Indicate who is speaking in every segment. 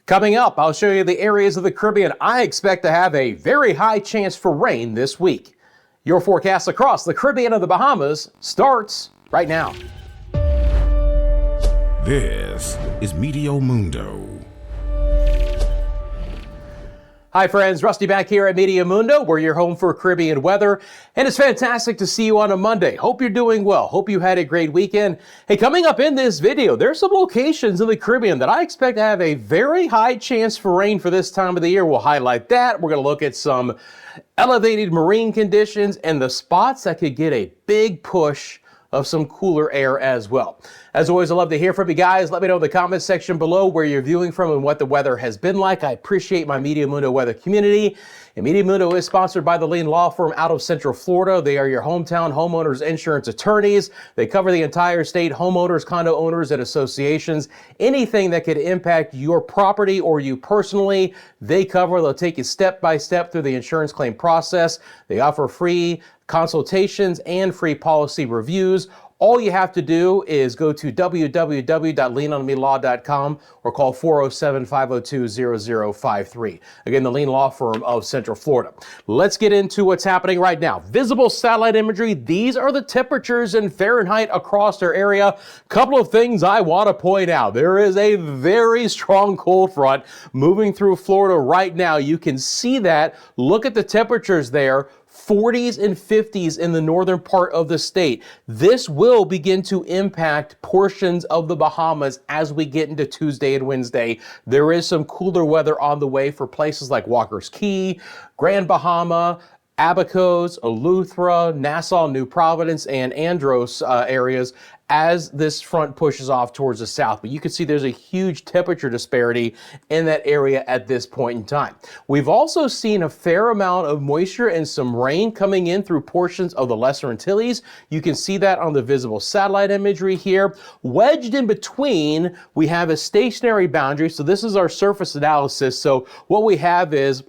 Speaker 1: Coming up, I'll show you the areas of the Caribbean I expect to have a very high chance for rain this week. Your forecast across the Caribbean and the Bahamas starts right now.
Speaker 2: This is Meteo Mundo.
Speaker 1: Hi friends, Rusty back here at Meteo Mundo. We're your home for Caribbean weather, and it's fantastic to see you on a Monday. Hope you're doing well. Hope you had a great weekend. Hey, coming up in this video, there's some locations in the Caribbean that I expect to have a very high chance for rain for this time of the year. We'll highlight that. We're going to look at some elevated marine conditions and the spots that could get a big push of some cooler air as well. As always, I love to hear from you guys. Let me know in the comments section below where you're viewing from and what the weather has been like. I appreciate my Meteo Mundo weather community. And Meteo Mundo is sponsored by the Lean Law Firm out of Central Florida. They are your hometown homeowners insurance attorneys. They cover the entire state, homeowners, condo owners, and associations. Anything that could impact your property or you personally, they cover. They'll take you step by step through the insurance claim process. They offer free consultations and free policy reviews. All you have to do is go to www.leanonmelaw.com or call 407-502-0053. Again, the Lean Law Firm of Central Florida. Let's get into what's happening right now. Visible satellite imagery. These are the temperatures in Fahrenheit across our area. Couple of things I want to point out. There is a very strong cold front moving through Florida right now. You can see that. Look at the temperatures there. 40s and 50s in the northern part of the state. This will begin to impact portions of the Bahamas as we get into Tuesday and Wednesday. There is some cooler weather on the way for places like Walker's Key, Grand Bahama, Abacos, Eleuthera, Nassau, New Providence, and Andros areas as this front pushes off towards the south. But you can see there's a huge temperature disparity in that area at this point in time. We've also seen a fair amount of moisture and some rain coming in through portions of the Lesser Antilles. You can see that on the visible satellite imagery here. Wedged in between, we have a stationary boundary. So this is our surface analysis. So what we have is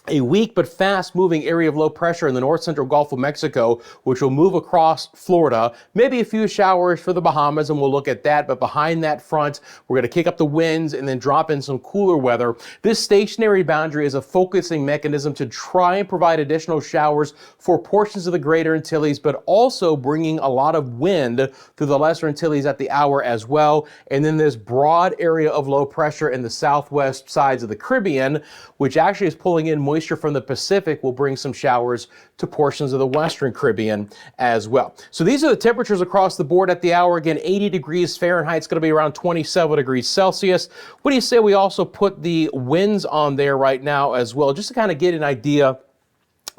Speaker 1: a weak but fast-moving area of low pressure in the north central Gulf of Mexico, which will move across Florida. Maybe a few showers for the Bahamas, and we'll look at that. But behind that front, we're going to kick up the winds and then drop in some cooler weather. This stationary boundary is a focusing mechanism to try and provide additional showers for portions of the greater Antilles, but also bringing a lot of wind through the Lesser Antilles at the hour as well. And then this broad area of low pressure in the southwest sides of the Caribbean, which actually is pulling in moisture from the Pacific, will bring some showers to portions of the Western Caribbean as well. So these are the temperatures across the board at the hour. Again, 80 degrees Fahrenheit. It's going to be around 27 degrees Celsius. What do you say we also put the winds on there right now as well, just to kind of get an idea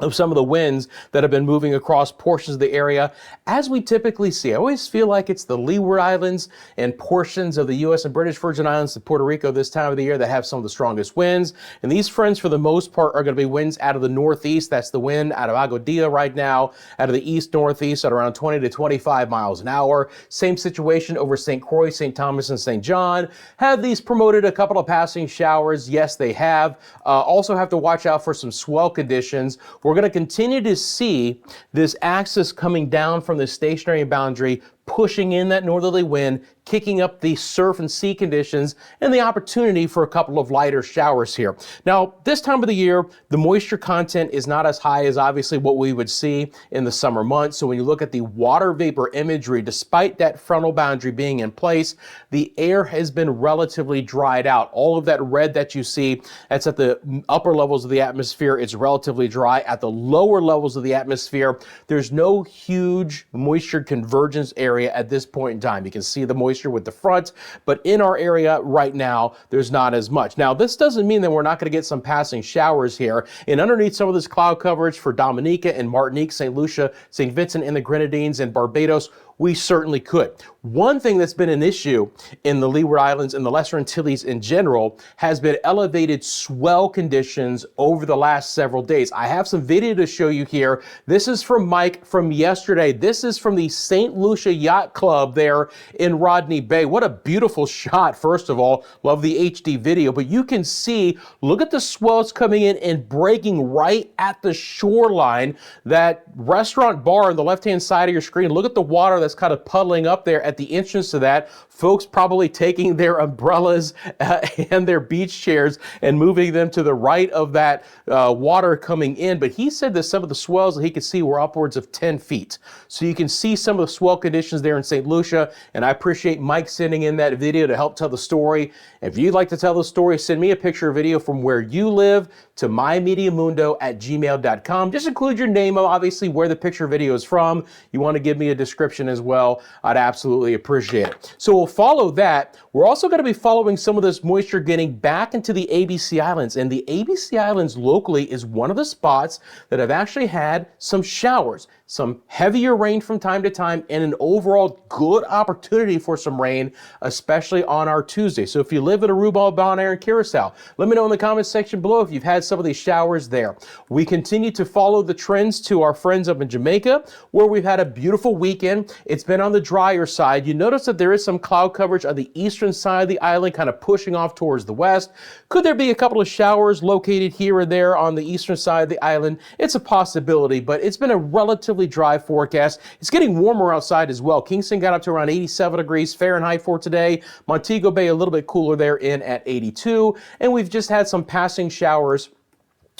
Speaker 1: of some of the winds that have been moving across portions of the area. As we typically see, I always feel like it's the Leeward Islands and portions of the U.S. and British Virgin Islands to Puerto Rico this time of the year that have some of the strongest winds. And these fronts, for the most part, are going to be winds out of the northeast. That's the wind out of Aguadilla right now, out of the east-northeast at around 20 to 25 miles an hour. Same situation over St. Croix, St. Thomas, and St. John. Have these promoted a couple of passing showers? Yes, they have. Also have to watch out for some swell conditions. We're going to continue to see this axis coming down from the stationary boundary, pushing in that northerly wind, kicking up the surf and sea conditions, and the opportunity for a couple of lighter showers here. Now, this time of the year, the moisture content is not as high as obviously what we would see in the summer months. So when you look at the water vapor imagery, despite that frontal boundary being in place, the air has been relatively dried out. All of that red that you see, that's at the upper levels of the atmosphere. It's relatively dry. At the lower levels of the atmosphere, there's no huge moisture convergence area at this point in time. You can see the moisture with the front, but in our area right now, there's not as much. Now, this doesn't mean that we're not going to get some passing showers here. And underneath some of this cloud coverage for Dominica and Martinique, St. Lucia, St. Vincent and the Grenadines, and Barbados, we certainly could. One thing that's been an issue in the Leeward Islands and the Lesser Antilles in general has been elevated swell conditions over the last several days. I have some video to show you here. This is from Mike from yesterday. This is from the St. Lucia Yacht Club there in Rodney Bay. What a beautiful shot, first of all. Love the HD video, but you can see, look at the swells coming in and breaking right at the shoreline. That restaurant bar on the left-hand side of your screen, look at the water that's that's kind of puddling up there at the entrance to that. Folks probably taking their umbrellas and their beach chairs and moving them to the right of that water coming in. But he said that some of the swells that he could see were upwards of 10 feet. So you can see some of the swell conditions there in St. Lucia. And I appreciate Mike sending in that video to help tell the story. If you'd like to tell the story, send me a picture or video from where you live to mymeteomundo@gmail.com. Just include your name, obviously, where the picture video is from. You want to give me a description as well, I'd absolutely appreciate it. So we'll follow that. We're also going to be following some of this moisture getting back into the ABC Islands. And the ABC Islands locally is one of the spots that have actually had some showers, some heavier rain from time to time, and an overall good opportunity for some rain, especially on our Tuesday. So if you live in Aruba, Bonaire, and Curacao, let me know in the comments section below if you've had some of these showers there. We continue to follow the trends to our friends up in Jamaica, where we've had a beautiful weekend. It's been on the drier side. You notice that there is some cloud coverage on the eastern side of the island, kind of pushing off towards the west. Could there be a couple of showers located here and there on the eastern side of the island? It's a possibility, but it's been a relatively dry forecast. It's getting warmer outside as well. Kingston got up to around 87 degrees Fahrenheit for today. Montego Bay a little bit cooler there in at 82. And we've just had some passing showers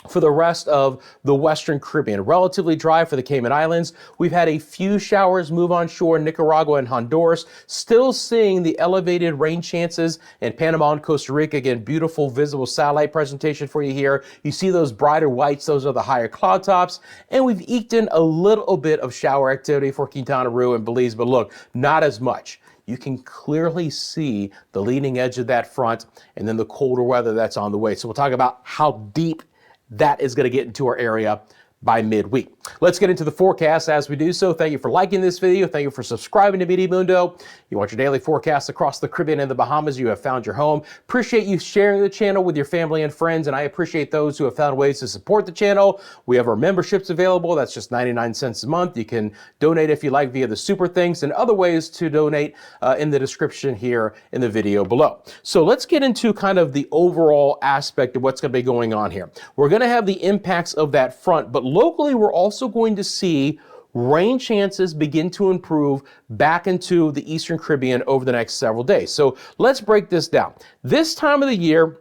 Speaker 1: for the rest of the Western Caribbean. Relatively dry for the Cayman Islands. We've had a few showers move on shore in Nicaragua and Honduras. Still seeing the elevated rain chances in Panama and Costa Rica. Again, beautiful visible satellite presentation for you here. You see those brighter whites. Those are the higher cloud tops. And we've eked in a little bit of shower activity for Quintana Roo and Belize, but look, not as much. You can clearly see the leading edge of that front and then the colder weather that's on the way. So we'll talk about how deep that is going to get into our area by midweek. Let's get into the forecast as we do so. Thank you for liking this video. Thank you for subscribing to Meteo Mundo. You want your daily forecast across the Caribbean and the Bahamas, you have found your home. Appreciate you sharing the channel with your family and friends, and I appreciate those who have found ways to support the channel. We have our memberships available. That's just 99 cents a month. You can donate if you like via the super things, and other ways to donate in the description here in the video below. So let's get into kind of the overall aspect of what's going to be going on here. We're going to have the impacts of that front, but locally, we're also going to see rain chances begin to improve back into the Eastern Caribbean over the next several days. So let's break this down. This time of the year,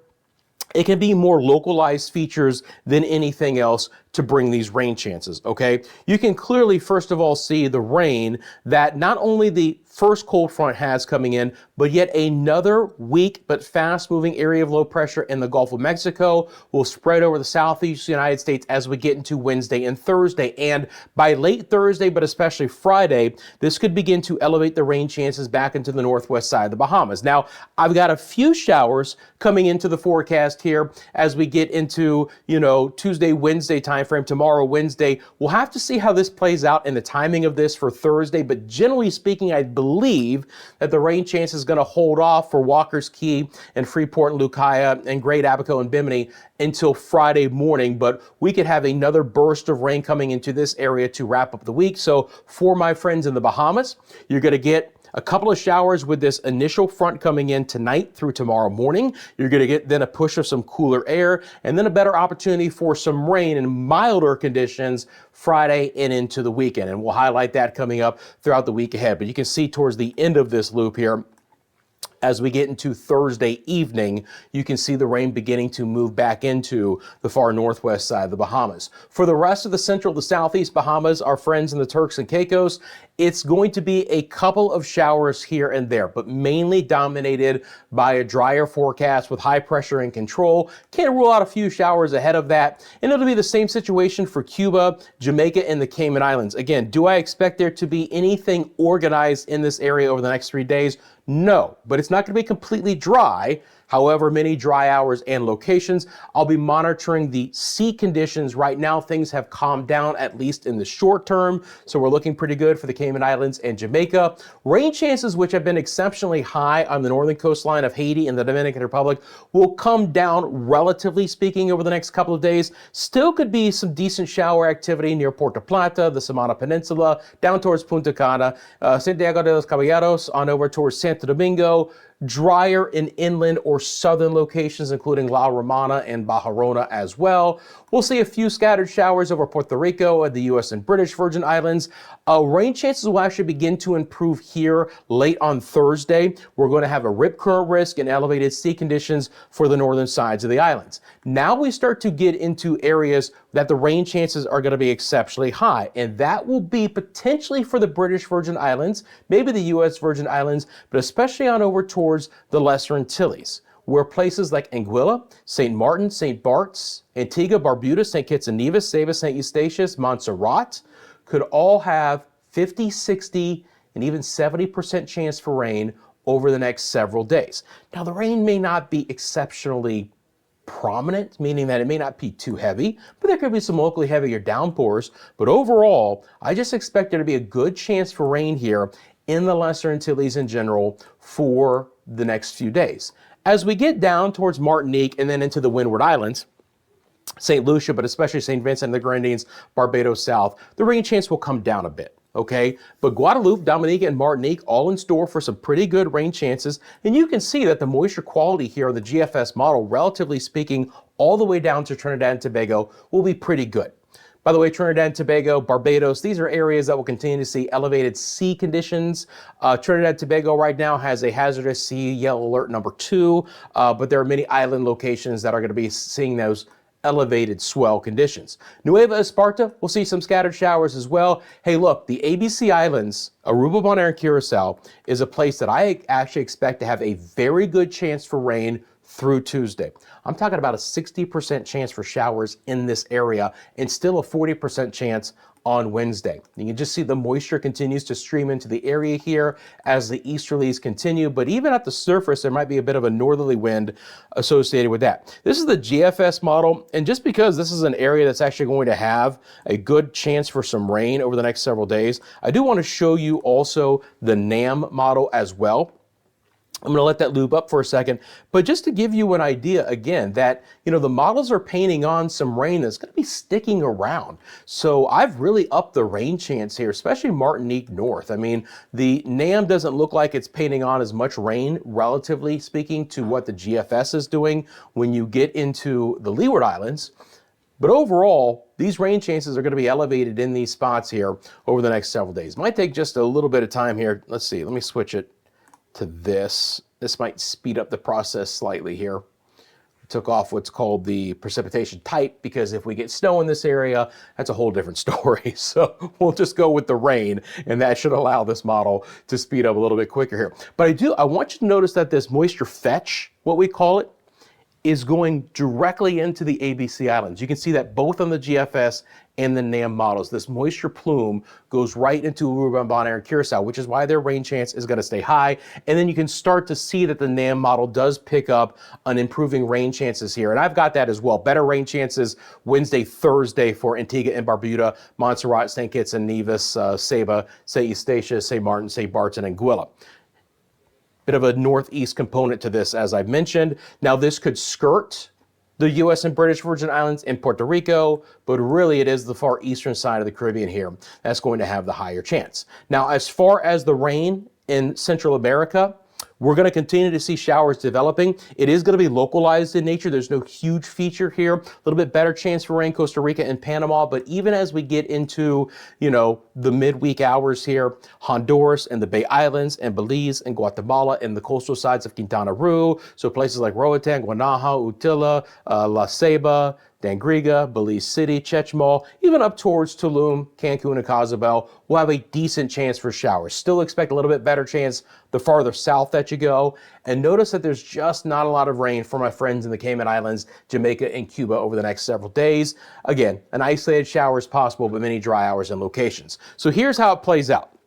Speaker 1: it can be more localized features than anything else to bring these rain chances, okay? You can clearly, first of all, see the rain that not only the first cold front has coming in, but yet another weak but fast-moving area of low pressure in the Gulf of Mexico will spread over the southeast United States as we get into Wednesday and Thursday. And by late Thursday, but especially Friday, this could begin to elevate the rain chances back into the northwest side of the Bahamas. Now, I've got a few showers coming into the forecast here as we get into, Tuesday, Wednesday timeframe, tomorrow, Wednesday. We'll have to see how this plays out and the timing of this for Thursday, but generally speaking, I believe that the rain chance is going to hold off for Walker's Key and Freeport and Lucaya and Great Abaco and Bimini until Friday morning, but we could have another burst of rain coming into this area to wrap up the week. So for my friends in the Bahamas, you're going to get a couple of showers with this initial front coming in tonight through tomorrow morning. You're going to get then a push of some cooler air and then a better opportunity for some rain and milder conditions Friday and into the weekend. And we'll highlight that coming up throughout the week ahead. But you can see towards the end of this loop here, as we get into Thursday evening, you can see the rain beginning to move back into the far northwest side of the Bahamas. For the rest of the central to southeast Bahamas, our friends in the Turks and Caicos, it's going to be a couple of showers here and there, but mainly dominated by a drier forecast with high pressure in control. Can't rule out a few showers ahead of that. And it'll be the same situation for Cuba, Jamaica, and the Cayman Islands. Again, do I expect there to be anything organized in this area over the next 3 days? No, but it's not going to be completely dry. However, many dry hours and locations. I'll be monitoring the sea conditions. Right now, things have calmed down, at least in the short term. So we're looking pretty good for the Cayman Islands and Jamaica. Rain chances, which have been exceptionally high on the northern coastline of Haiti and the Dominican Republic, will come down, relatively speaking, over the next couple of days. Still could be some decent shower activity near Puerto Plata, the Samana Peninsula, down towards Punta Cana, Santiago de los Caballeros, on over towards Santo Domingo, drier in inland or southern locations, including La Romana and Barahona as well. We'll see a few scattered showers over Puerto Rico and the U.S. and British Virgin Islands. Rain chances will actually begin to improve here late on Thursday. We're going to have a rip current risk and elevated sea conditions for the northern sides of the islands. Now we start to get into areas that the rain chances are going to be exceptionally high, and that will be potentially for the British Virgin Islands, maybe the U.S. Virgin Islands, but especially on over towards the Lesser Antilles, where places like Anguilla, St. Martin, St. Bart's, Antigua, Barbuda, St. Kitts and Nevis, Saba, St. Eustatius, Montserrat could all have 50, 60, and even 70% chance for rain over the next several days. Now, the rain may not be exceptionally prominent, meaning that it may not be too heavy, but there could be some locally heavier downpours. But overall, I just expect there to be a good chance for rain here in the Lesser Antilles in general for the next few days. As we get down towards Martinique and then into the Windward Islands, St. Lucia, but especially St. Vincent and the Grenadines, Barbados South, the rain chance will come down a bit. Okay, but Guadeloupe, Dominica, and Martinique all in store for some pretty good rain chances. And you can see that the moisture quality here on the GFS model, relatively speaking, all the way down to Trinidad and Tobago will be pretty good. By the way, Trinidad and Tobago, Barbados, these are areas that will continue to see elevated sea conditions. Trinidad and Tobago right now has a hazardous sea yellow alert number 2, but there are many island locations that are going to be seeing those elevated swell conditions. Nueva Esparta will see some scattered showers as well. Hey, look, the ABC Islands, Aruba, Bonaire, and Curacao is a place that I actually expect to have a very good chance for rain through Tuesday. I'm talking about a 60% chance for showers in this area and still a 40% chance on Wednesday. You can just see the moisture continues to stream into the area here as the easterlies continue, but even at the surface, there might be a bit of a northerly wind associated with that. This is the GFS model, and just because this is an area that's actually going to have a good chance for some rain over the next several days, I do want to show you also the NAM model as well. I'm going to let that lube up for a second, but just to give you an idea again that, the models are painting on some rain that's going to be sticking around. So I've really upped the rain chance here, especially Martinique North. I mean, the NAM doesn't look like it's painting on as much rain, relatively speaking, to what the GFS is doing when you get into the Leeward Islands. But overall, these rain chances are going to be elevated in these spots here over the next several days. Might take just a little bit of time here. Let's see, let me switch it to this. This might speed up the process slightly here. Took off what's called the precipitation type, because if we get snow in this area, that's a whole different story. So we'll just go with the rain, and that should allow this model to speed up a little bit quicker here. But I want you to notice that this moisture fetch, what we call it, is going directly into the ABC Islands. You can see that both on the GFS and the NAM models. This moisture plume goes right into Aruba, Bonaire, and Curacao, which is why their rain chance is going to stay high. And then you can start to see that the NAM model does pick up on improving rain chances here. And I've got that as well. Better rain chances Wednesday, Thursday for Antigua and Barbuda, Montserrat, St. Kitts and Nevis, Saba, St. Eustatius, St. Martin, St. Bart's, and Anguilla. Bit of a northeast component to this, as I've mentioned. Now, this could skirt the U.S. and British Virgin Islands and Puerto Rico, but really it is the far eastern side of the Caribbean here that's going to have the higher chance. Now, as far as the rain in Central America, we're going to continue to see showers developing. It is going to be localized in nature. There's no huge feature here. A little bit better chance for rain, Costa Rica and Panama. But even as we get into, the midweek hours here, Honduras and the Bay Islands and Belize and Guatemala and the coastal sides of Quintana Roo. So places like Roatan, Guanaja, Utila, La Ceiba, Dangriga, Belize City, Chechemal, even up towards Tulum, Cancun, and Cozumel will have a decent chance for showers. Still expect a little bit better chance the farther south that you go. And notice that there's just not a lot of rain for my friends in the Cayman Islands, Jamaica, and Cuba over the next several days. Again, an isolated shower is possible, but many dry hours and locations. So here's how it plays out.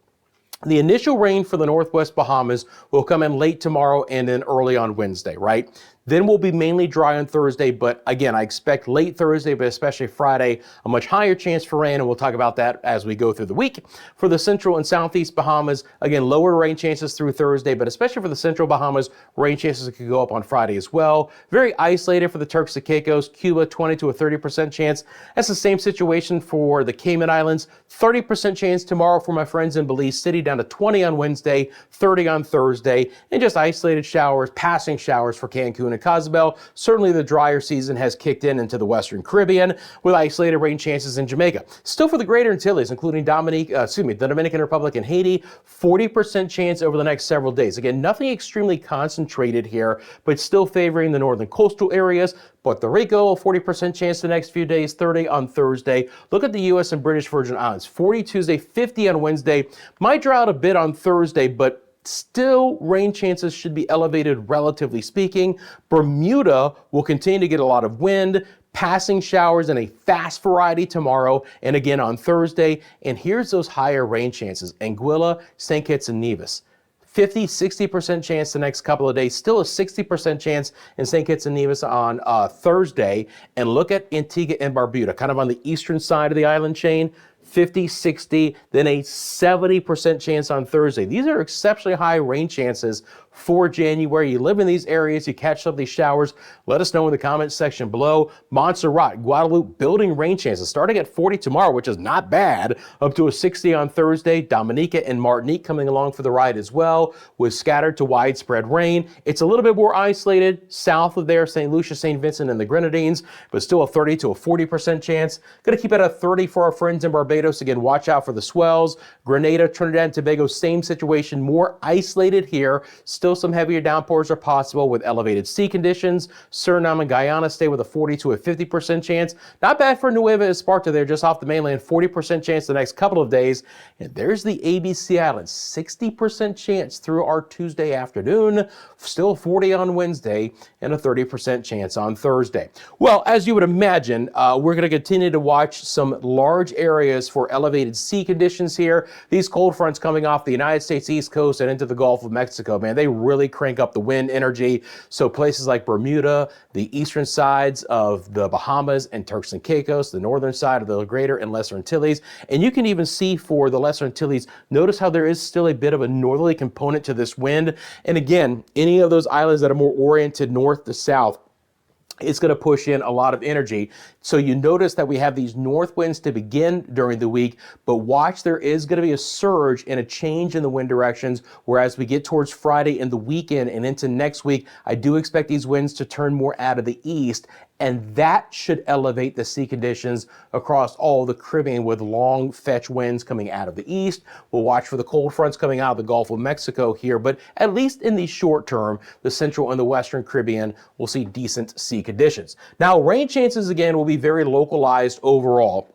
Speaker 1: The initial rain for the Northwest Bahamas will come in late tomorrow and then early on Wednesday, right? Then we'll be mainly dry on Thursday, but again, I expect late Thursday, but especially Friday, a much higher chance for rain, and we'll talk about that as we go through the week. For the central and southeast Bahamas, again, lower rain chances through Thursday, but especially for the central Bahamas, rain chances could go up on Friday as well. Very isolated for the Turks and Caicos, Cuba, 20 to a 30% chance. That's the same situation for the Cayman Islands. 30% chance tomorrow for my friends in Belize City, down to 20 on Wednesday, 30 on Thursday, and just isolated showers, passing showers for Cancun and Cozumel. Certainly the drier season has kicked into the Western Caribbean with isolated rain chances in Jamaica. Still for the Greater Antilles, including the Dominican Republic and Haiti, 40% chance over the next several days. Again, nothing extremely concentrated here, but still favoring the northern coastal areas. Puerto Rico, 40% chance the next few days, 30 on Thursday. Look at the U.S. and British Virgin Islands, 40 Tuesday, 50 on Wednesday. Might dry out a bit on Thursday, but still, rain chances should be elevated relatively speaking. Bermuda will continue to get a lot of wind, passing showers in a fast variety tomorrow and again on Thursday. And here's those higher rain chances. Anguilla, St. Kitts and Nevis. 50, 60% chance the next couple of days. Still a 60% chance in St. Kitts and Nevis on Thursday. And look at Antigua and Barbuda, kind of on the eastern side of the island chain. 50, 60, then a 70% chance on Thursday. These are exceptionally high rain chances for January. You live in these areas, you catch some of these showers. Let us know in the comments section below. Montserrat, Guadeloupe, building rain chances starting at 40 tomorrow, which is not bad, up to a 60 on Thursday. Dominica and Martinique coming along for the ride as well, with scattered to widespread rain. It's a little bit more isolated south of there, St. Lucia, St. Vincent, and the Grenadines, but still a 30 to a 40% chance. Going to keep it at 30 for our friends in Barbados. Again, watch out for the swells. Grenada, Trinidad and Tobago, same situation, more isolated here. Still some heavier downpours are possible with elevated sea conditions. Suriname and Guyana stay with a 40 to a 50% chance. Not bad for Nueva Esparta there, just off the mainland, 40% chance the next couple of days. And there's the ABC Islands, 60% chance through our Tuesday afternoon, still 40 on Wednesday, and a 30% chance on Thursday. Well, as you would imagine, we're going to continue to watch some large areas for elevated sea conditions here. These cold fronts coming off the United States East Coast and into the Gulf of Mexico, man, they really crank up the wind energy. So places like Bermuda, the eastern sides of the Bahamas and Turks and Caicos, the northern side of the Greater and Lesser Antilles. And you can even see for the Lesser Antilles, notice how there is still a bit of a northerly component to this wind. And again, any of those islands that are more oriented north to south, it's going to push in a lot of energy. So you notice that we have these north winds to begin during the week, but watch, there is going to be a surge and a change in the wind directions, whereas we get towards Friday and the weekend and into next week, I do expect these winds to turn more out of the east, and that should elevate the sea conditions across all the Caribbean with long fetch winds coming out of the east. We'll watch for the cold fronts coming out of the Gulf of Mexico here, but at least in the short term, the central and the western Caribbean will see decent sea conditions. Now, rain chances again will be very localized overall.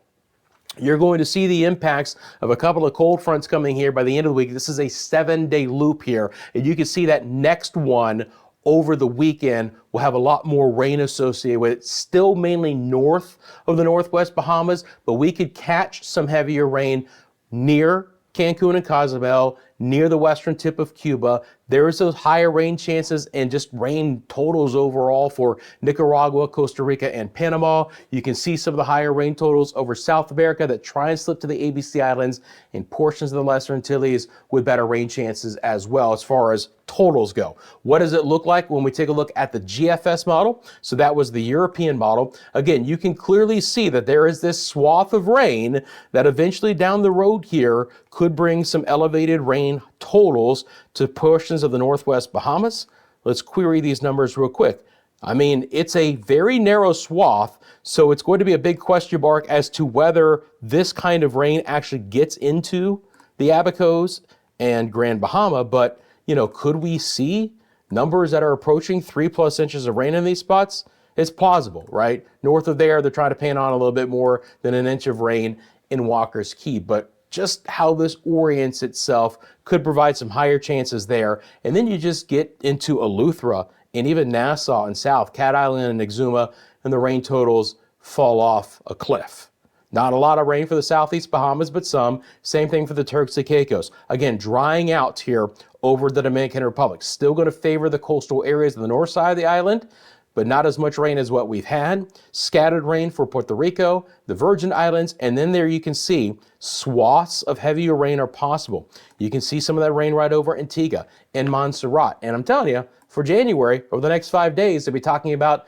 Speaker 1: You're going to see the impacts of a couple of cold fronts coming here by the end of the week. This is a 7-day loop here, and you can see that next one over the weekend will have a lot more rain associated with it. Still mainly north of the Northwest Bahamas, but we could catch some heavier rain near Cancun and Cozumel, near the western tip of Cuba. There's those higher rain chances and just rain totals overall for Nicaragua, Costa Rica, and Panama. You can see some of the higher rain totals over South America that try and slip to the ABC Islands and portions of the Lesser Antilles with better rain chances as well as far as totals go. What does it look like when we take a look at the GFS model? So that was the European model. Again, you can clearly see that there is this swath of rain that eventually down the road here could bring some elevated rain totals to portions of the Northwest Bahamas. Let's query these numbers real quick. I mean, it's a very narrow swath, so it's going to be a big question mark as to whether this kind of rain actually gets into the Abacos and Grand Bahama. But, you know, could we see numbers that are approaching 3+ inches of rain in these spots? It's plausible, right? North of there, they're trying to paint on a little bit more than an inch of rain in Walker's Key. But just how this orients itself could provide some higher chances there. And then you just get into Eleuthera and even Nassau and South, Cat Island and Exuma, and the rain totals fall off a cliff. Not a lot of rain for the southeast Bahamas, but some. Same thing for the Turks and Caicos. Again, drying out here over the Dominican Republic. Still going to favor the coastal areas of the north side of the island, but not as much rain as what we've had. Scattered rain for Puerto Rico, the Virgin Islands, and then there you can see swaths of heavier rain are possible. You can see some of that rain right over Antigua and Montserrat. And I'm telling you, for January, over the next 5 days, they'll be talking about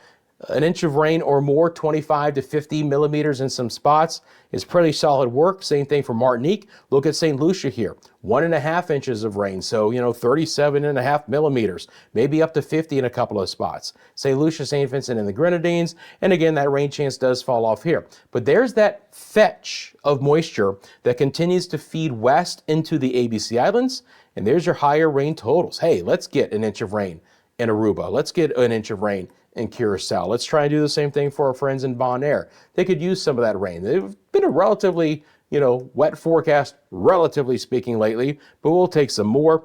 Speaker 1: an inch of rain or more, 25 to 50 millimeters in some spots is pretty solid work. Same thing for Martinique. Look at St. Lucia here, 1.5 inches of rain. So, 37.5 millimeters, maybe up to 50 in a couple of spots. St. Lucia, St. Vincent, and the Grenadines. And again, that rain chance does fall off here. But there's that fetch of moisture that continues to feed west into the ABC Islands. And there's your higher rain totals. Hey, let's get an inch of rain in Aruba. Let's get an inch of rain in Curacao. Let's try and do the same thing for our friends in Bonaire. They could use some of that rain. They've been a relatively, wet forecast, relatively speaking lately, but we'll take some more.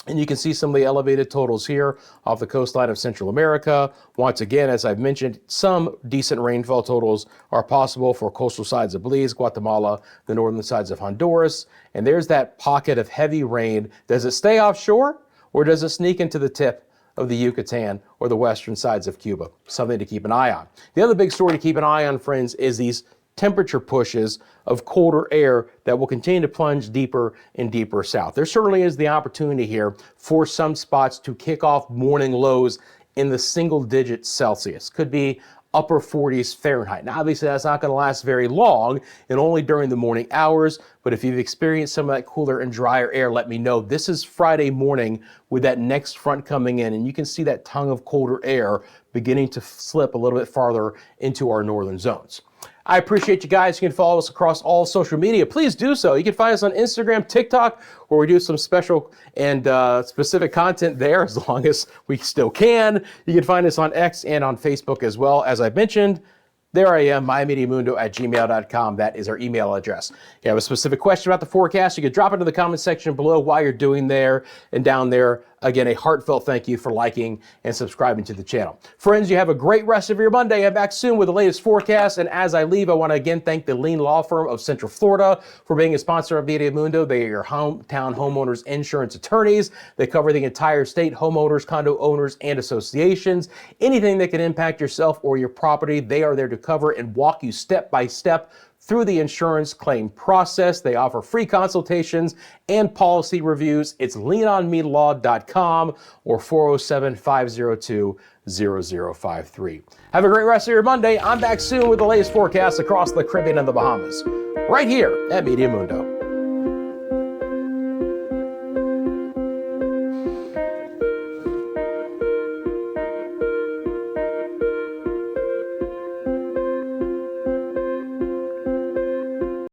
Speaker 1: And you can see some of the elevated totals here off the coastline of Central America. Once again, as I've mentioned, some decent rainfall totals are possible for coastal sides of Belize, Guatemala, the northern sides of Honduras. And there's that pocket of heavy rain. Does it stay offshore or does it sneak into the tip of the Yucatan or the western sides of Cuba? Something to keep an eye on. The other big story to keep an eye on, friends, is these temperature pushes of colder air that will continue to plunge deeper and deeper south. There certainly is the opportunity here for some spots to kick off morning lows in the single digit Celsius. Could be upper 40s Fahrenheit. Now, obviously, that's not going to last very long and only during the morning hours. But if you've experienced some of that cooler and drier air, let me know. This is Friday morning with that next front coming in, and you can see that tongue of colder air beginning to slip a little bit farther into our northern zones. I appreciate you guys. You can follow us across all social media. Please do so. You can find us on Instagram, TikTok, where we do some special and specific content there as long as we still can. You can find us on X and on Facebook as well. As I mentioned, there I am, myMediaMundo@gmail.com. That is our email address. If you have a specific question about the forecast, you can drop it in the comment section below while you're doing there and down there. Again, a heartfelt thank you for liking and subscribing to the channel. Friends, you have a great rest of your Monday. I'm back soon with the latest forecast. And as I leave, I want to again thank the Lean Law Firm of Central Florida for being a sponsor of Meteo Mundo. They are your hometown homeowners insurance attorneys. They cover the entire state, homeowners, condo owners, and associations. Anything that can impact yourself or your property, they are there to cover and walk you step by step through the insurance claim process. They offer free consultations and policy reviews. It's leanonmelaw.com or 407-502-0053. Have a great rest of your Monday. I'm back soon with the latest forecast across the Caribbean and the Bahamas, right here at Meteo Mundo.